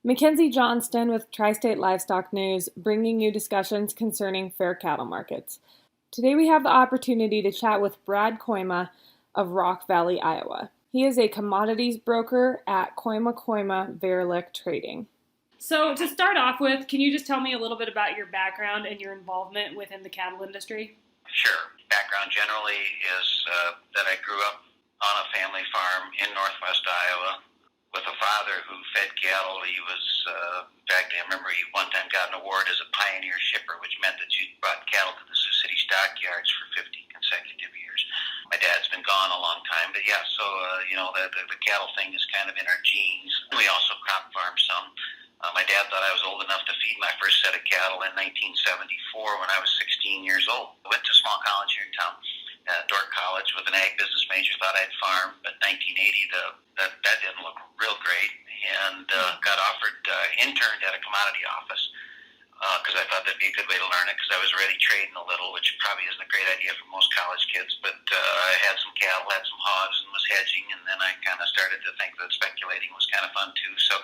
Mackenzie Johnston with Tri-State Livestock News, bringing you discussions concerning fair cattle markets. Today we have the opportunity to chat with Brad Kooima of Rock Valley, Iowa. He is a commodities broker at Kooima Varilek Trading. So to start off with, can you just tell me a little bit about your background and your involvement within the cattle industry? Sure. Background generally is that I grew up on a family farm in northwest Iowa with a father who fed cattle. He was, in fact, I remember he one time got an award as a pioneer shipper, which meant that you brought cattle to the Sioux City stockyards for 50 consecutive years. My dad's been gone a long time, but yeah, so, the cattle thing is kind of in our genes. We also crop farm some. My dad thought I was old enough to feed my first set of cattle in 1974 when I was 16 years old. I went to a small college here in town, Dordt College, with an ag business major, thought I'd farm, but 1980, that didn't look real great, and got offered, interned at a commodity office, because I thought that'd be a good way to learn it, because I was already trading a little, which probably isn't a great idea for most college kids, but I had some cattle, had some hogs, and was hedging, and then I kind of started to think that speculating was kind of fun too, so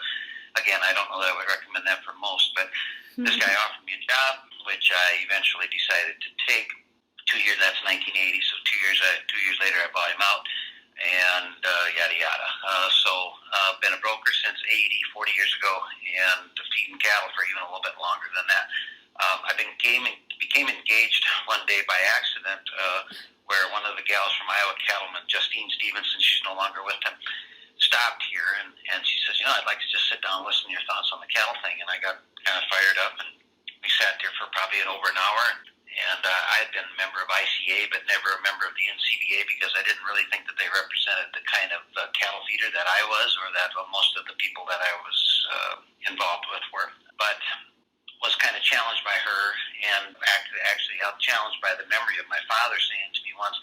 again, I don't know that I would recommend that for most, but this guy offered me a job, which I eventually decided to take. 2 years, that's 1980, so 2 years later I bought him out, and yada yada. Been a broker since 40 years ago, and feeding cattle for even a little bit longer than that. I became engaged one day by accident, where one of the gals from Iowa Cattlemen, Justine Stevenson, she's no longer with them, stopped here, and she says, I'd like to just sit down and listen to your thoughts on the cattle thing. And I got kind of fired up, and we sat there for probably over an hour. And I had been a member of ICA, but never a member of the NCBA, because I didn't really think that they represented the kind of cattle feeder that I was, or that most of the people that I was involved with were. But was kind of challenged by her, and actually challenged by the memory of my father saying to me once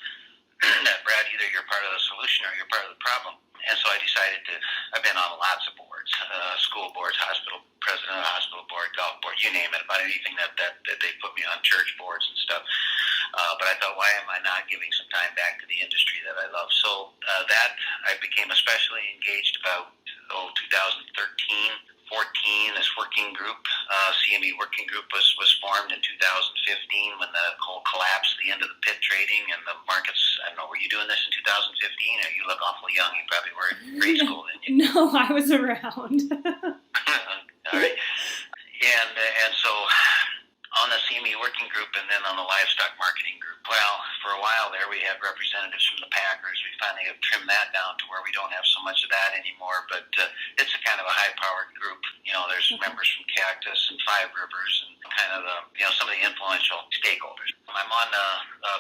that, Brad, either you're part of the solution or you're part of the problem. And so I decided I've been on lots of boards, school boards, hospital, president of the hospital board, golf board, you name it, about anything that they put me on, church boards and stuff. But I thought, why am I not giving some time back to the industry that I love? So that I became especially engaged about 2013. 14, this working group, CME working group was formed in 2015 when the whole collapse, the end of the pit trading and the markets. I don't know, were you doing this in 2015? Or you look awfully young. You probably were in grade school, didn't you? No, I was around. All right. And so on the CME working group and then on the livestock marketing group. Well, for a while there we had representatives from the packers. We finally have trimmed that down to where we don't have so much of that anymore, but it's a kind of a high-powered group. There's members from Cactus and Five Rivers and kind of some of the influential stakeholders. I'm on the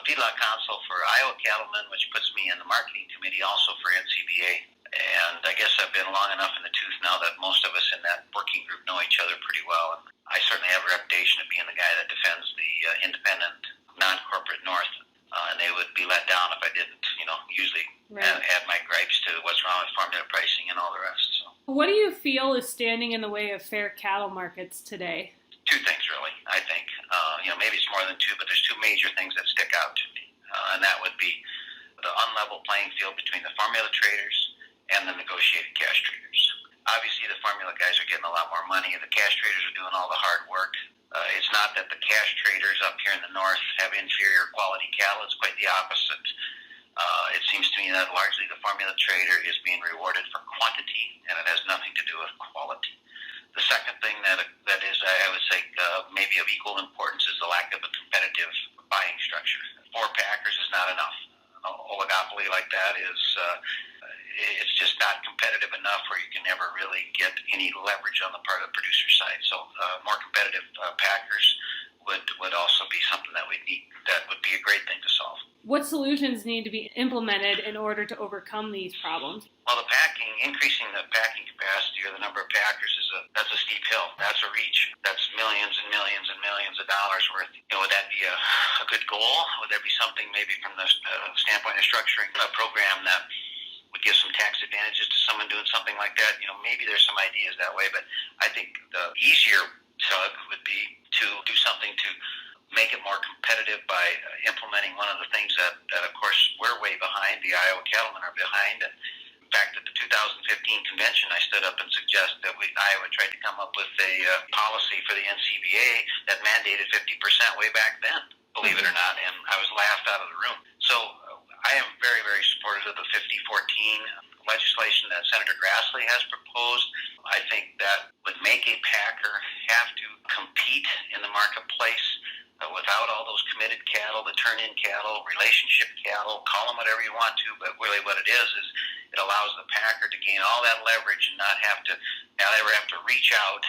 feedlot council for Iowa Cattlemen, which puts me in the marketing committee also for NCBA. And I guess I've been long enough in the tooth now that most of us in that working group know each other pretty well. And I certainly have a reputation of being the guy that defends the independent, non-corporate North. And they would be let down if I didn't, usually add my gripes to what's wrong with farm data pricing and all the rest. So, what do you feel is standing in the way of fair cattle markets today? Two things, really, I think. Maybe it's more than two, but there's two major things that stick out to me. And that would be the unlevel playing field between the formula traders and the negotiated cash traders. Obviously, the formula guys are getting a lot more money, and the cash traders are doing all the hard work. It's not that the cash traders up here in the north have inferior quality cattle. It's quite the opposite. It seems to me that largely the formula trader is being rewarded for quantity, and it has nothing to do with quality. The second thing that is, I would say, maybe of equal importance is the lack of a competitive buying structure. 4 packers is not enough. An oligopoly like that is it's just not competitive enough where you can never really get any leverage on the part of the producer side. So more competitive packers would also be something that we need. That would be a great thing to solve. What solutions need to be implemented in order to overcome these problems? Well, increasing the packing capacity or the number of packers that's a steep hill. That's a reach. That's millions and millions and millions of dollars worth. Would that be a good goal? Would there be something maybe from the standpoint of structuring a program that would give some tax advantages to someone doing something like that? Maybe there's some ideas that way, but I think the easier tug would be to do something to make it more competitive by implementing one of the things that of course, we're way behind. The Iowa cattlemen are behind, and fact, at the 2015 convention, I stood up and suggested that Iowa tried to come up with a policy for the NCBA that mandated 50% way back then, believe it or not, and I was laughed out of the room. So I am very, very supportive of the 5014 legislation that Senator Grassley has proposed. I think that would make a packer have to compete in the marketplace without all those committed cattle, the turn-in cattle, relationship cattle, call them whatever you want to, but really what it is it allows the packer to gain all that leverage and not ever have to reach out,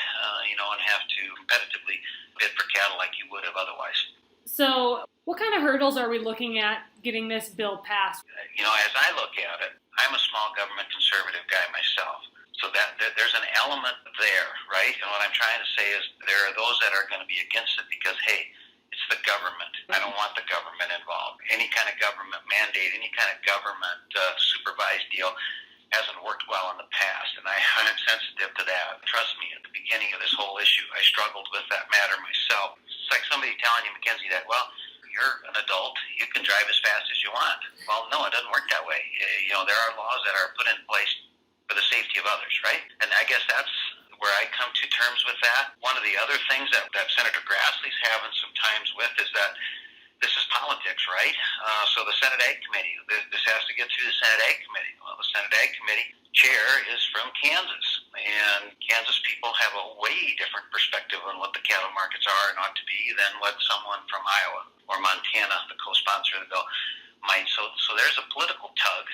and have to competitively bid for cattle like you would have otherwise. So what kind of hurdles are we looking at getting this bill passed? As I look at it, I'm a small government conservative guy myself. So that there's an element there, right? And what I'm trying to say is there are those that are going to be against it because, hey, it's the government. I don't want the government involved. Any kind of government mandate, any kind of government supervised deal hasn't worked well in the past, and I'm sensitive to that. Trust me, at the beginning of this whole issue, I struggled with that matter myself. It's like somebody telling you, Mackenzie, that, well, you're an adult, you can drive as fast as you want. Well, no, it doesn't work that way. There are laws that are put in place for the safety of others, right? And I guess that's where I come to terms with that. One of the other things that Senator Grassley's having some times with is that this is politics, right? So the Senate Ag Committee, this has to get through the Senate Ag Committee. Well, the Senate Ag Committee chair is from Kansas, and Kansas people have a way different perspective on what the cattle markets are and ought to be than what someone from Iowa or Montana, the co-sponsor of the bill, might. So there's a political tug,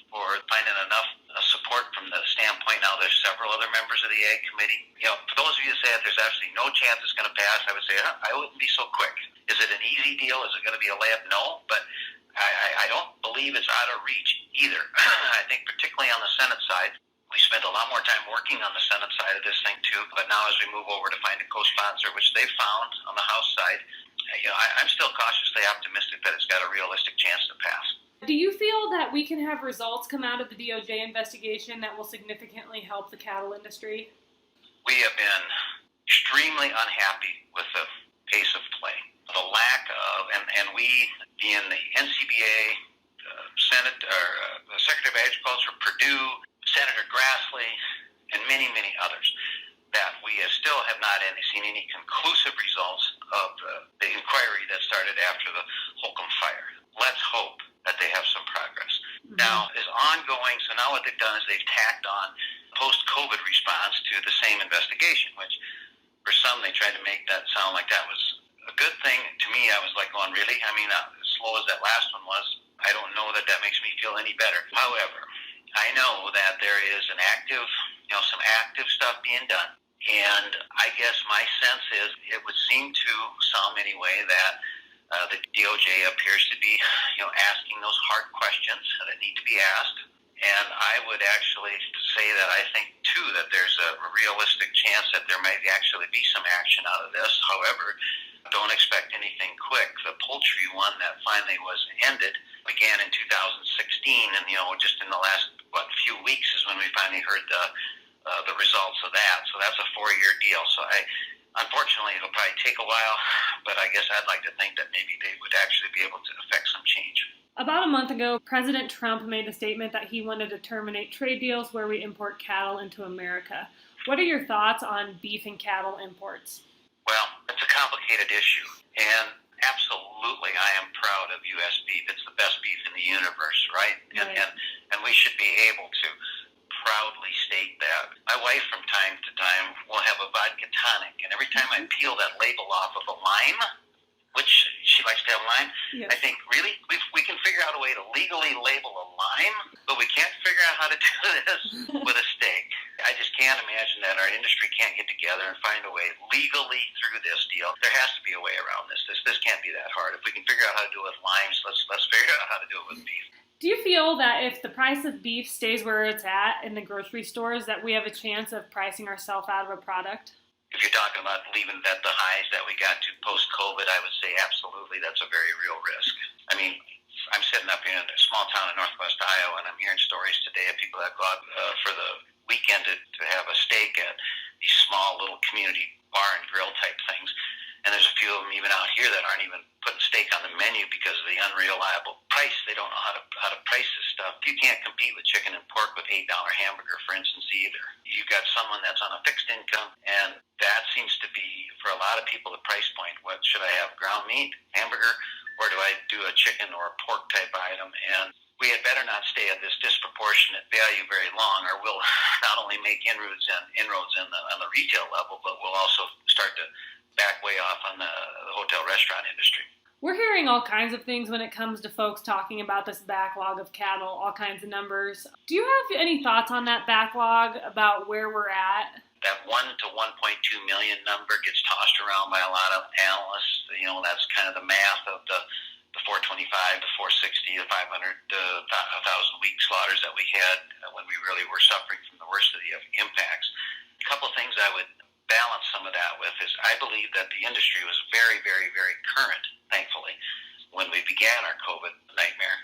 for finding enough support from the standpoint. Now there's several other members of the Ag Committee. For those of you that say that there's absolutely no chance it's going to pass, I would say I wouldn't be so quick. Is it an easy deal? Is it going to be a layup? No, but I don't believe it's out of reach either. I think particularly on the Senate side, we spent a lot more time working on the Senate side of this thing too, but now as we move over to find a co-sponsor, which they found on the House side, I'm still cautiously optimistic that it's got a realistic chance to pass. Do you feel that we can have results come out of the DOJ investigation that will significantly help the cattle industry? We have been extremely unhappy with the pace of play. The lack of, and we, being the NCBA, the Secretary of Agriculture, Purdue, Senator Grassley, and many, many others, that we still have not seen any conclusive results of the inquiry that started after the Holcomb fire. Let's hope that they have some progress. Mm-hmm. Now, is ongoing, so now what they've done is they've tacked on post-COVID response to the same investigation, which for some they tried to make that sound like that was a good thing. To me, I was like going, really? I mean, as slow as that last one was, I don't know that makes me feel any better. However, I know that there is some active stuff being done. And I guess my sense is, it would seem to some anyway, that the DOJ appears to be, asking those hard questions that need to be asked. And I would actually say that I think, too, that there's a realistic chance that there may actually be some action out of this. However, don't expect anything quick. The poultry one that finally was ended began in 2016, and, just in the last, few weeks is when we finally heard the results of that. So that's a 4-year deal. So unfortunately, it'll probably take a while, but I guess I'd like to think that maybe they would actually be able to affect some change. About a month ago, President Trump made the statement that he wanted to terminate trade deals where we import cattle into America. What are your thoughts on beef and cattle imports? Well, it's a complicated issue, and absolutely I am proud of U.S. beef. It's the best beef in the universe, right? Right. And we should be able to proudly state that. My wife from time to time will have a vodka tonic, and every time I peel that label off of a lime, which she likes to have lime, Yes. I think, really? We can figure out a way to legally label a lime, but we can't figure out how to do this with a steak. I just can't imagine that our industry can't get together and find a way legally through this deal. There has to be a way around this. This can't be that hard. If we can figure out how to do it with limes, let's figure out how to do it with beef. Do you feel that if the price of beef stays where it's at in the grocery stores, that we have a chance of pricing ourselves out of a product? If you're talking about leaving at the highs that we got to post-COVID, I would say absolutely. That's a very real risk. I mean, I'm sitting up here in a small town in northwest Iowa, and I'm hearing stories today of people that go out for the weekend to have a steak at these small little community bar and grill type things. And there's a few of them even out here that aren't even putting steak on the menu because of the unreliable price. They don't know how to price this stuff. You can't compete with chicken and pork with $8 hamburger, for instance, either. You've got someone that's on a fixed income, and that seems to be, for a lot of people, the price point. What should I have, ground meat, hamburger, or do I do a chicken or a pork type item? And we had better not stay at this disproportionate value very long, or we'll not only make inroads on the retail level, but we'll also start to back way off on the hotel restaurant industry. We're hearing all kinds of things when it comes to folks talking about this backlog of cattle, all kinds of numbers. Do you have any thoughts on that backlog, about where we're at? That 1 to 1.2 million number gets tossed around by a lot of analysts. That's kind of the math of the 425, the 460, the 500, the 1,000 week slaughters that we had when we really were suffering from the worst of the impacts. A couple of things I would balance some of that with is I believe that the industry was very, very, very current, thankfully, when we began our COVID nightmare.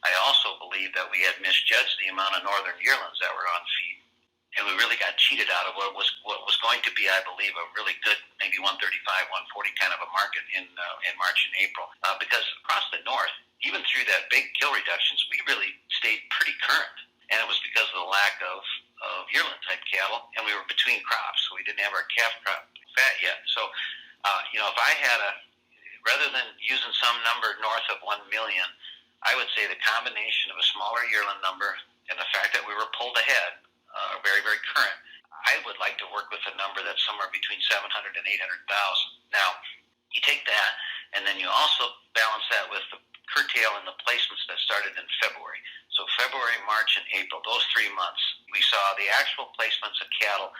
I also believe that we had misjudged the amount of northern yearlings that were on feed. And we really got cheated out of what was going to be, I believe, a really good, maybe 135, 140 kind of a market in March and April. Because across the north, even through that big kill reductions, we really stayed pretty current. And it was because of the lack of yearling type cattle, and we were between crops, so we didn't have our calf crop fat yet. So, if I had rather than using some number north of 1 million, I would say the combination of a smaller yearling number and the fact that we were pulled ahead, very, very current, I would like to work with a number that's somewhere between 700 and 800,000. Now, you take that, and then you also balance that with the curtail and the placements that started in February. So February, March, and April, those 3 months, we saw the actual placements of cattle,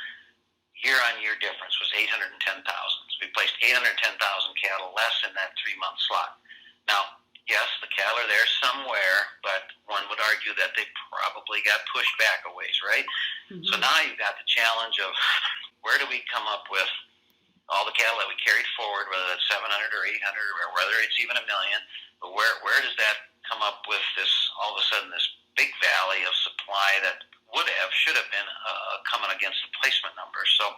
year-on-year difference was 810,000. So we placed 810,000 cattle less in that 3-month slot. Now, yes, the cattle are there somewhere, but one would argue that they probably got pushed back a ways, right? Mm-hmm. So now you've got the challenge of where do we come up with all the cattle that we carried forward, whether that's 700 or 800 or whether it's even a million, but where does that come up with this, all of a sudden, this big valley of supply that should have been coming against the placement numbers. So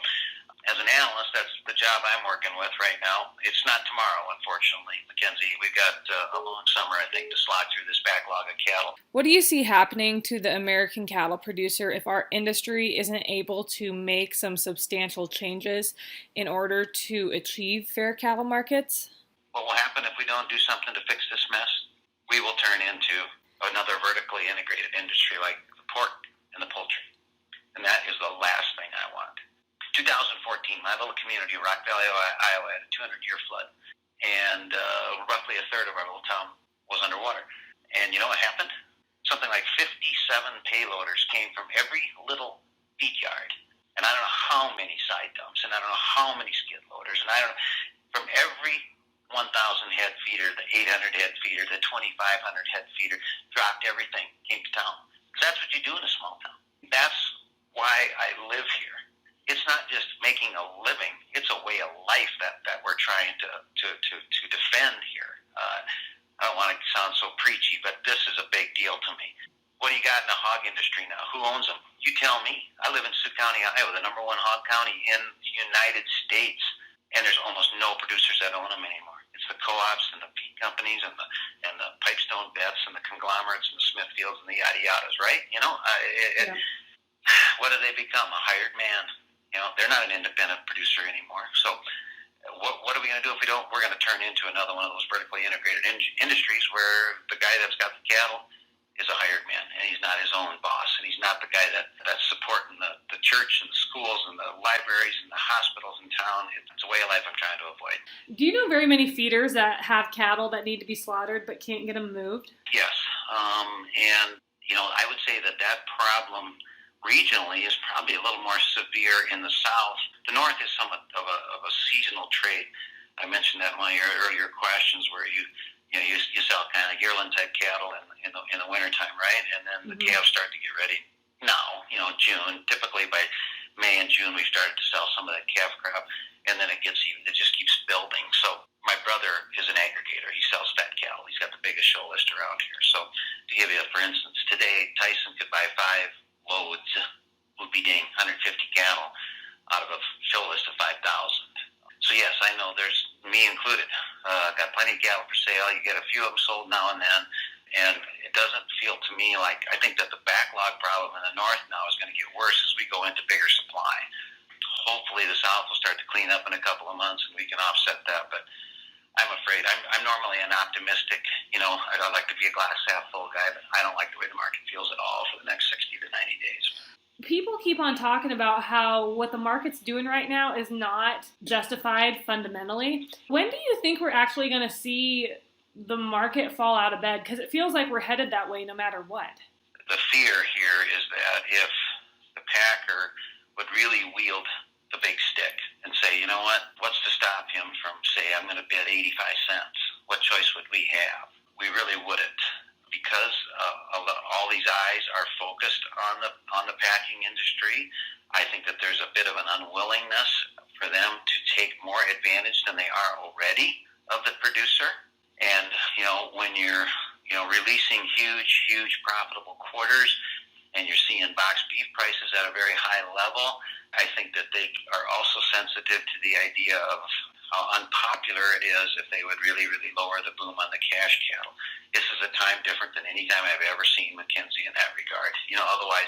as an analyst, that's the job I'm working with right now. It's not tomorrow, unfortunately, Mackenzie. We've got a long summer, I think, to slog through this backlog of cattle. What do you see happening to the American cattle producer if our industry isn't able to make some substantial changes in order to achieve fair cattle markets? What will happen if we don't do something to fix this mess? We will turn into another vertically integrated industry like the pork and the poultry. And that is the last thing I want. 2014, my little community, Rock Valley, Iowa, had a 200-year flood. And roughly a third of our little town was underwater. And you know what happened? Something like 57 payloaders came from every little feed yard. And I don't know how many side dumps, and I don't know how many skid loaders, and I don't know, from every 1,000 head feeder, the 800 head feeder, the 2,500 head feeder, dropped everything, came to town. Because that's what you do in a small town. That's why I live here. It's not just making a living; it's a way of life that we're trying to defend here. I don't want to sound so preachy, but this is a big deal to me. What do you got in the hog industry now? Who owns them? You tell me. I live in Sioux County, Iowa, the #1 hog county in the United States, and there's almost no producers that own them anymore. It's the co-ops and the feed companies and the pipestone bets and the conglomerates and the Smithfields and the yada yadas, right? Yeah. What do they become? A hired man. They're not an independent producer anymore. So what are we going to do if we don't? We're going to turn into another one of those vertically integrated industries where the guy that's got the cattle is a hired man, and he's not his own boss, and he's not the guy that's supporting the church and the schools and the libraries and the hospitals in town. It's a way of life I'm trying to avoid. Do you know very many feeders that have cattle that need to be slaughtered but can't get them moved? Yes, and I would say that problem regionally is probably a little more severe in the south. The north is somewhat of a seasonal trade. I mentioned that in one of your earlier questions, where you sell kind of yearling type cattle in the wintertime, right? And then the calves start to get ready now, June. Typically by May and June we started to sell some of that calf crop, and then it just keeps building. So my brother is an aggregator. He sells fat cattle. He's got the biggest show list around here. So to give you for instance, today Tyson could buy 5 loads, would be dang 150 cattle out of a show list of 5,000. So yes, I know there's me included. Got plenty of cattle for sale. You get a few of them sold now and then, and it doesn't feel to me like I think that the backlog problem in the north now is going to get worse as we go into bigger supply. Hopefully, the south will start to clean up in a couple of months, and we can offset that. But I'm afraid I'm normally an optimistic. I like to be a glass half full guy, but I don't like the way the market feels at all for the next 60 to 90 days. People keep on talking about how what the market's doing right now is not justified fundamentally. When do you think we're actually going to see the market fall out of bed? Because it feels like we're headed that way no matter what. The fear here is that if the packer would really wield the big stick and say, you know what's to stop him from, say, I'm going to bid 85 cents? What choice would we have? We really wouldn't. Because all these eyes are focused on the packing industry, I think that there's a bit of an unwillingness for them to take more advantage than they are already of the producer. And when you're releasing huge profitable quarters, and you're seeing box beef prices at a very high level, I think that they are also sensitive to the idea of how unpopular it is if they would really lower the boom on the cash cattle. This is a time different than any time I've ever seen Mackenzie in that regard. Otherwise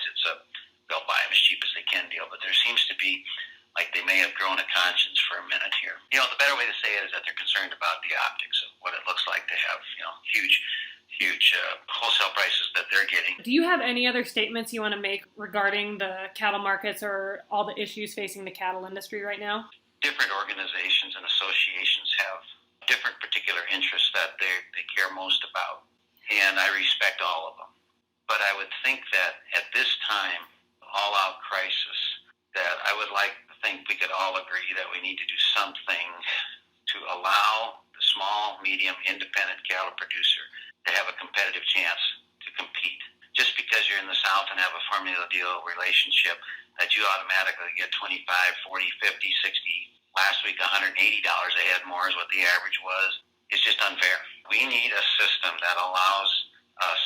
they'll buy them as cheap as they can deal, but there seems to be like they may have grown a conscience for a minute here. The better way to say it is that they're concerned about the optics of what it looks like to have, huge wholesale prices that they're getting. Do you have any other statements you want to make regarding the cattle markets or all the issues facing the cattle industry right now? Different organizations and associations have different particular interests that they care most about, and I respect all of them. But I would think that at this time, all-out crisis, that I would like to think we could all agree that we need to do something to allow the small, medium, independent cattle producer to have a competitive chance to compete. Just because you're in the South and have a formula deal relationship that you automatically get 25, 40, 50, 60, last week $180 a head more is what the average was. It's just unfair. We need a system that allows us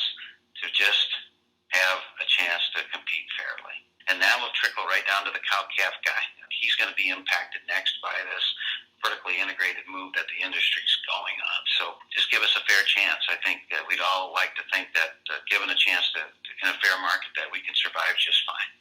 to just have a chance to compete fairly. And that will trickle right down to the cow-calf guy. He's going to be impacted next by this vertically integrated move that the industry's going on. So just give us a fair chance. I think that we'd all like to think that given a chance to in a fair market that we can survive just fine.